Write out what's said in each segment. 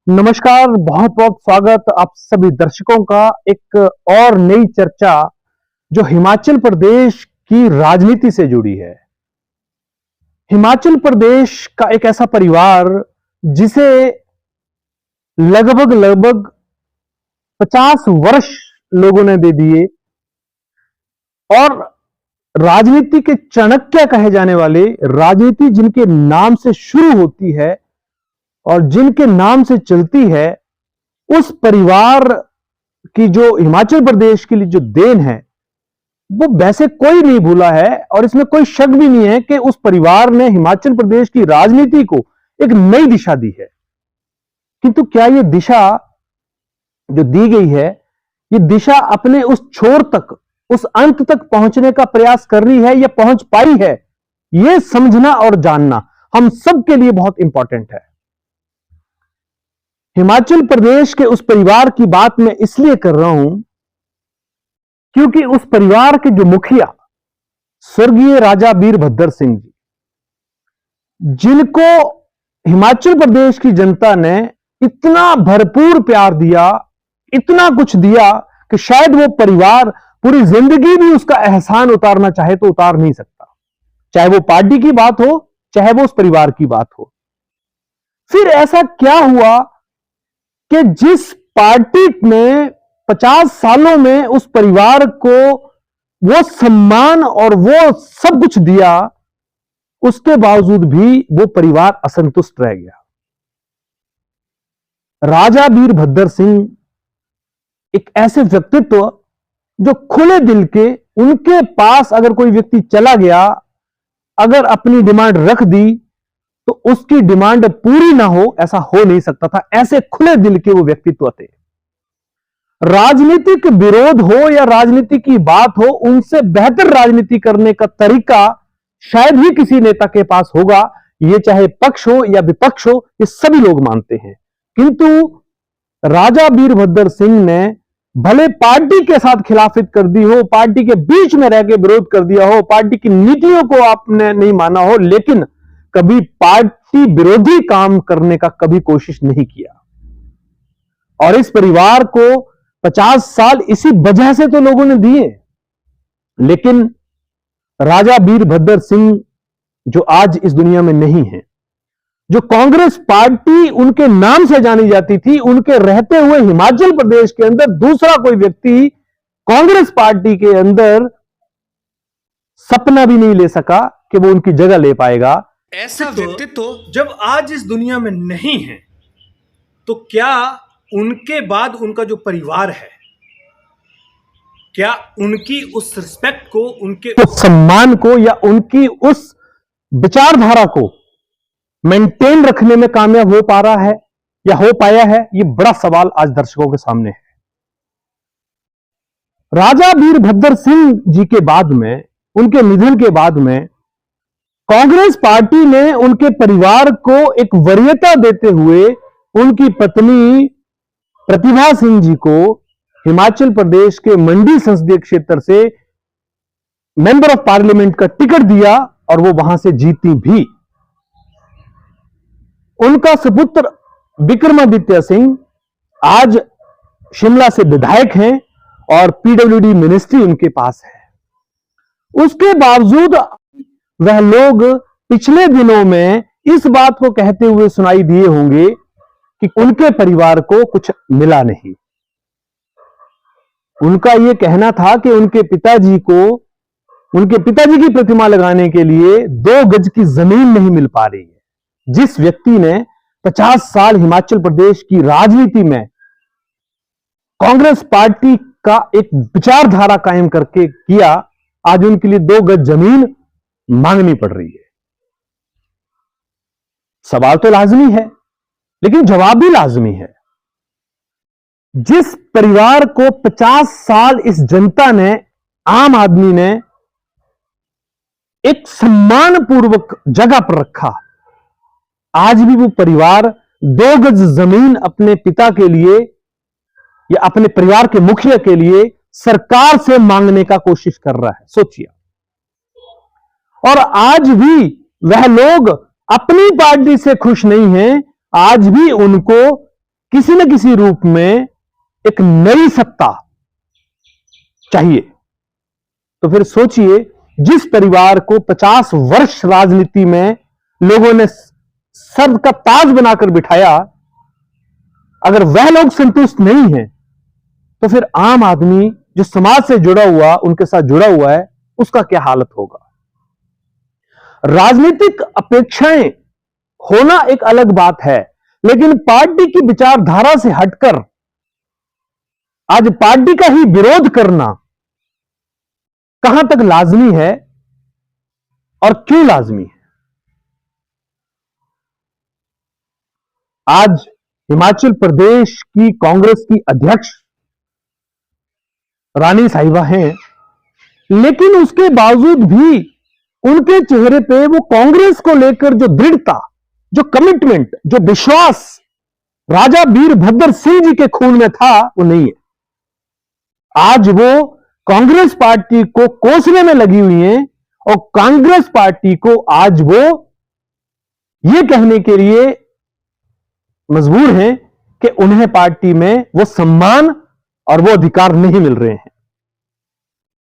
नमस्कार, बहुत बहुत स्वागत आप सभी दर्शकों का एक और नई चर्चा जो हिमाचल प्रदेश की राजनीति से जुड़ी है। हिमाचल प्रदेश का एक ऐसा परिवार जिसे लगभग लगभग 50 वर्ष लोगों ने दे दिए और राजनीति के चाणक्य कहे जाने वाले, राजनीति जिनके नाम से शुरू होती है और जिनके नाम से चलती है, उस परिवार की जो हिमाचल प्रदेश के लिए जो देन है वो वैसे कोई नहीं भूला है और इसमें कोई शक भी नहीं है कि उस परिवार ने हिमाचल प्रदेश की राजनीति को एक नई दिशा दी है। किंतु क्या ये दिशा जो दी गई है, ये दिशा अपने उस छोर तक, उस अंत तक पहुंचने का प्रयास कर रही है या पहुंच पाई है, ये समझना और जानना हम सबके लिए बहुत इंपॉर्टेंट है। हिमाचल प्रदेश के उस परिवार की बात मैं इसलिए कर रहा हूं क्योंकि उस परिवार के जो मुखिया स्वर्गीय राजा वीरभद्र सिंह जी, जिनको हिमाचल प्रदेश की जनता ने इतना भरपूर प्यार दिया, इतना कुछ दिया कि शायद वो परिवार पूरी जिंदगी भी उसका एहसान उतारना चाहे तो उतार नहीं सकता, चाहे वो पार्टी की बात हो, चाहे वो उस परिवार की बात हो। फिर ऐसा क्या हुआ कि जिस पार्टी ने 50 सालों में उस परिवार को वो सम्मान और वो सब कुछ दिया, उसके बावजूद भी वो परिवार असंतुष्ट रह गया। राजा वीरभद्र सिंह एक ऐसे व्यक्तित्व जो खुले दिल के, उनके पास अगर कोई व्यक्ति चला गया, अगर अपनी डिमांड रख दी तो उसकी डिमांड पूरी ना हो, ऐसा हो नहीं सकता था। ऐसे खुले दिल के वो व्यक्तित्व थे। राजनीतिक विरोध हो या राजनीति की बात हो, उनसे बेहतर राजनीति करने का तरीका शायद ही किसी नेता के पास होगा। ये चाहे पक्ष हो या विपक्ष हो, ये सभी लोग मानते हैं। किंतु राजा वीरभद्र सिंह ने भले पार्टी के साथ खिलाफत कर दी हो, पार्टी के बीच में रह के विरोध कर दिया हो, पार्टी की नीतियों को आपने नहीं माना हो, लेकिन कभी पार्टी विरोधी काम करने का कभी कोशिश नहीं किया। और इस परिवार को 50 साल इसी वजह से तो लोगों ने दिए। लेकिन राजा वीरभद्र सिंह जो आज इस दुनिया में नहीं है, जो कांग्रेस पार्टी उनके नाम से जानी जाती थी, उनके रहते हुए हिमाचल प्रदेश के अंदर दूसरा कोई व्यक्ति कांग्रेस पार्टी के अंदर सपना भी नहीं ले सका कि वो उनकी जगह ले पाएगा। ऐसा व्यक्तित्व जब आज इस दुनिया में नहीं है, तो क्या उनके बाद उनका जो परिवार है, क्या उनकी उस रिस्पेक्ट को, उनके उस सम्मान को या उनकी उस विचारधारा को मेंटेन रखने में कामयाब हो पा रहा है या हो पाया है? ये बड़ा सवाल आज दर्शकों के सामने है। राजा वीरभद्र सिंह जी के बाद में, उनके निधन के बाद में, कांग्रेस पार्टी ने उनके परिवार को एक वरीयता देते हुए उनकी पत्नी प्रतिभा सिंह जी को हिमाचल प्रदेश के मंडी संसदीय क्षेत्र से मेंबर ऑफ पार्लियामेंट का टिकट दिया और वो वहां से जीती भी। उनका सुपुत्र विक्रमादित्य सिंह आज शिमला से विधायक हैं और पीडब्ल्यूडी मिनिस्ट्री उनके पास है। उसके बावजूद वह लोग पिछले दिनों में इस बात को कहते हुए सुनाई दिए होंगे कि उनके परिवार को कुछ मिला नहीं। उनका यह कहना था कि उनके पिताजी की प्रतिमा लगाने के लिए 2 गज की जमीन नहीं मिल पा रही है। जिस व्यक्ति ने 50 साल हिमाचल प्रदेश की राजनीति में कांग्रेस पार्टी का एक विचारधारा कायम करके किया, आज उनके लिए 2 गज जमीन मांगनी पड़ रही है। सवाल तो लाजमी है, लेकिन जवाब भी लाजमी है। जिस परिवार को 50 साल इस जनता ने, आम आदमी ने एक सम्मानपूर्वक जगह पर रखा, आज भी वो परिवार 2 गज जमीन अपने पिता के लिए या अपने परिवार के मुखिया के लिए सरकार से मांगने का कोशिश कर रहा है। सोचिए। और आज भी वह लोग अपनी पार्टी से खुश नहीं हैं, आज भी उनको किसी न किसी रूप में एक नई सत्ता चाहिए। तो फिर सोचिए, जिस परिवार को 50 वर्ष राजनीति में लोगों ने सर का ताज बनाकर बिठाया, अगर वह लोग संतुष्ट नहीं हैं, तो फिर आम आदमी जो समाज से जुड़ा हुआ, उनके साथ जुड़ा हुआ है, उसका क्या हालत होगा। राजनीतिक अपेक्षाएं होना एक अलग बात है, लेकिन पार्टी की विचारधारा से हटकर आज पार्टी का ही विरोध करना कहां तक लाजमी है और क्यों लाजमी है। आज हिमाचल प्रदेश की कांग्रेस की अध्यक्ष रानी साहिबा हैं, लेकिन उसके बावजूद भी उनके चेहरे पे वो कांग्रेस को लेकर जो दृढ़ता, जो कमिटमेंट, जो विश्वास राजा वीरभद्र सिंह जी के खून में था, वो नहीं है। आज वो कांग्रेस पार्टी को कोसने में लगी हुई हैं और कांग्रेस पार्टी को आज वो ये कहने के लिए मजबूर हैं कि उन्हें पार्टी में वो सम्मान और वो अधिकार नहीं मिल रहे हैं।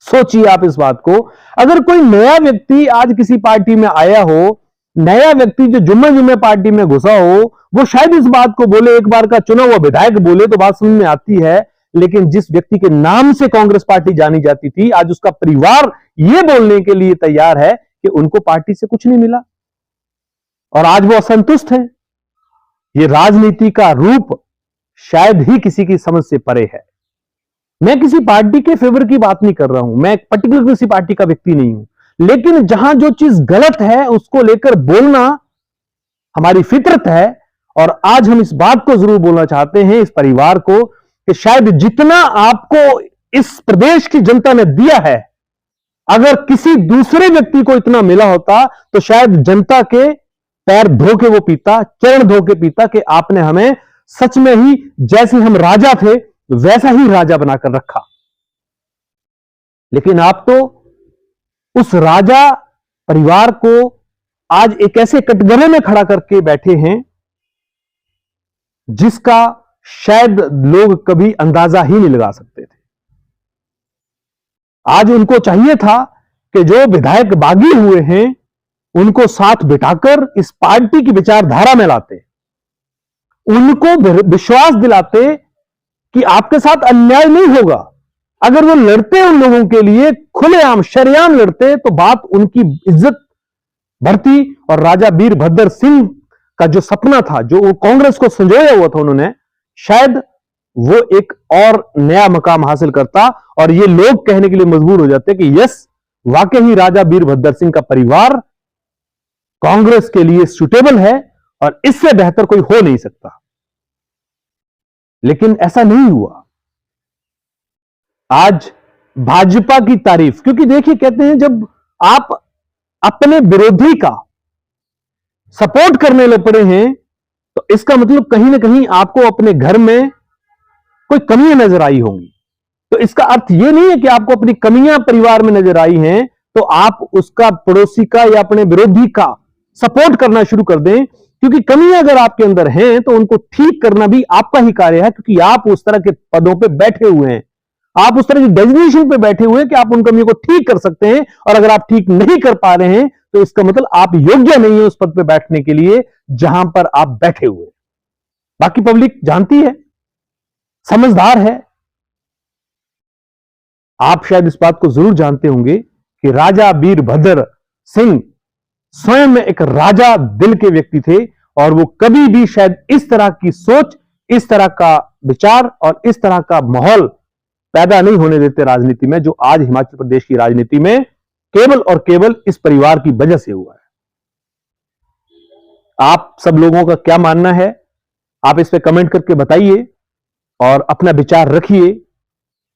सोचिए आप इस बात को, अगर कोई नया व्यक्ति आज किसी पार्टी में आया हो, नया व्यक्ति जो जुम्मे जुम्मे पार्टी में घुसा हो, वो शायद इस बात को बोले, एक बार का चुना हुआ विधायक बोले तो बात समझ में आती है, लेकिन जिस व्यक्ति के नाम से कांग्रेस पार्टी जानी जाती थी, आज उसका परिवार यह बोलने के लिए तैयार है कि उनको पार्टी से कुछ नहीं मिला और आज वो असंतुष्ट हैं। ये राजनीति का रूप शायद ही किसी की समझ से परे है। मैं किसी पार्टी के फेवर की बात नहीं कर रहा हूं, मैं पर्टिकुलर किसी पार्टी का व्यक्ति नहीं हूं, लेकिन जहां जो चीज गलत है उसको लेकर बोलना हमारी फितरत है। और आज हम इस बात को जरूर बोलना चाहते हैं इस परिवार को कि शायद जितना आपको इस प्रदेश की जनता ने दिया है, अगर किसी दूसरे व्यक्ति को इतना मिला होता तो शायद जनता के पैर धो के वो पीता, चरण धो के पीता कि आपने हमें सच में ही जैसे हम राजा थे वैसा ही राजा बनाकर रखा। लेकिन आप तो उस राजा परिवार को आज एक ऐसे कटघरे में खड़ा करके बैठे हैं जिसका शायद लोग कभी अंदाजा ही नहीं लगा सकते थे। आज उनको चाहिए था कि जो विधायक बागी हुए हैं उनको साथ बिठाकर इस पार्टी की विचारधारा में लाते, उनको विश्वास दिलाते कि आपके साथ अन्याय नहीं होगा। अगर वो लड़ते उन लोगों के लिए खुलेआम शरेआम लड़ते तो बात उनकी इज्जत बढ़ती और राजा वीरभद्र सिंह का जो सपना था, जो कांग्रेस को संजोया हुआ था उन्होंने, शायद वो एक और नया मकाम हासिल करता और ये लोग कहने के लिए मजबूर हो जाते कि यस, वाकई ही राजा वीरभद्र सिंह का परिवार कांग्रेस के लिए सुटेबल है और इससे बेहतर कोई हो नहीं सकता। लेकिन ऐसा नहीं हुआ। आज भाजपा की तारीफ, क्योंकि देखिए कहते हैं जब आप अपने विरोधी का सपोर्ट करने लग पड़े हैं तो इसका मतलब कहीं ना कहीं आपको अपने घर में कोई कमियां नजर आई होंगी। तो इसका अर्थ यह नहीं है कि आपको अपनी कमियां परिवार में नजर आई हैं तो आप उसका पड़ोसी का या अपने विरोधी का सपोर्ट करना शुरू कर दें, क्योंकि कमियां अगर आपके अंदर हैं तो उनको ठीक करना भी आपका ही कार्य है, क्योंकि आप उस तरह के पदों पे बैठे हुए हैं, आप उस तरह की डेजिग्नेशन पे बैठे हुए हैं कि आप उन कमियों को ठीक कर सकते हैं। और अगर आप ठीक नहीं कर पा रहे हैं तो इसका मतलब आप योग्य नहीं है उस पद पे बैठने के लिए जहां पर आप बैठे हुए। बाकी पब्लिक जानती है, समझदार है। आप शायद इस बात को जरूर जानते होंगे कि राजा वीरभद्र सिंह स्वयं में एक राजा दिल के व्यक्ति थे और वो कभी भी शायद इस तरह की सोच, इस तरह का विचार और इस तरह का माहौल पैदा नहीं होने देते राजनीति में, जो आज हिमाचल प्रदेश की राजनीति में केवल और केवल इस परिवार की वजह से हुआ है। आप सब लोगों का क्या मानना है, आप इस पे कमेंट करके बताइए और अपना विचार रखिए,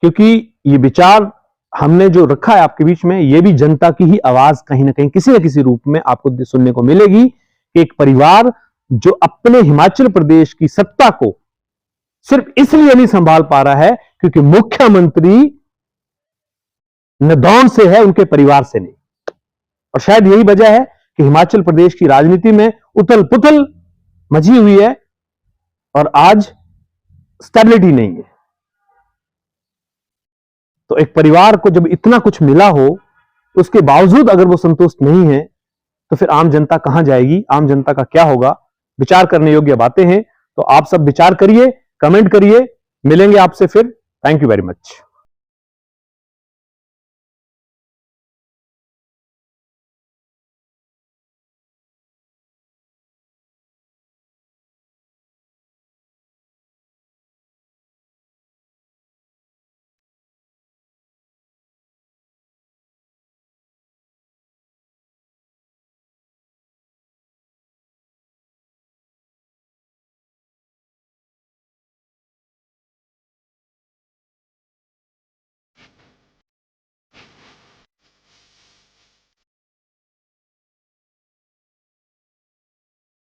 क्योंकि ये विचार हमने जो रखा है आपके बीच में, ये भी जनता की ही आवाज कहीं ना कहीं किसी न किसी रूप में आपको सुनने को मिलेगी कि एक परिवार जो अपने हिमाचल प्रदेश की सत्ता को सिर्फ इसलिए नहीं संभाल पा रहा है क्योंकि मुख्यमंत्री नदौन से है, उनके परिवार से नहीं। और शायद यही वजह है कि हिमाचल प्रदेश की राजनीति में उथल पुथल मची हुई है और आज स्टेबिलिटी नहीं है। तो एक परिवार को जब इतना कुछ मिला हो, उसके बावजूद अगर वो संतुष्ट नहीं है, तो फिर आम जनता कहां जाएगी, आम जनता का क्या होगा? विचार करने योग्य बातें हैं। तो आप सब विचार करिए, कमेंट करिए, मिलेंगे आपसे फिर। Thank you very much.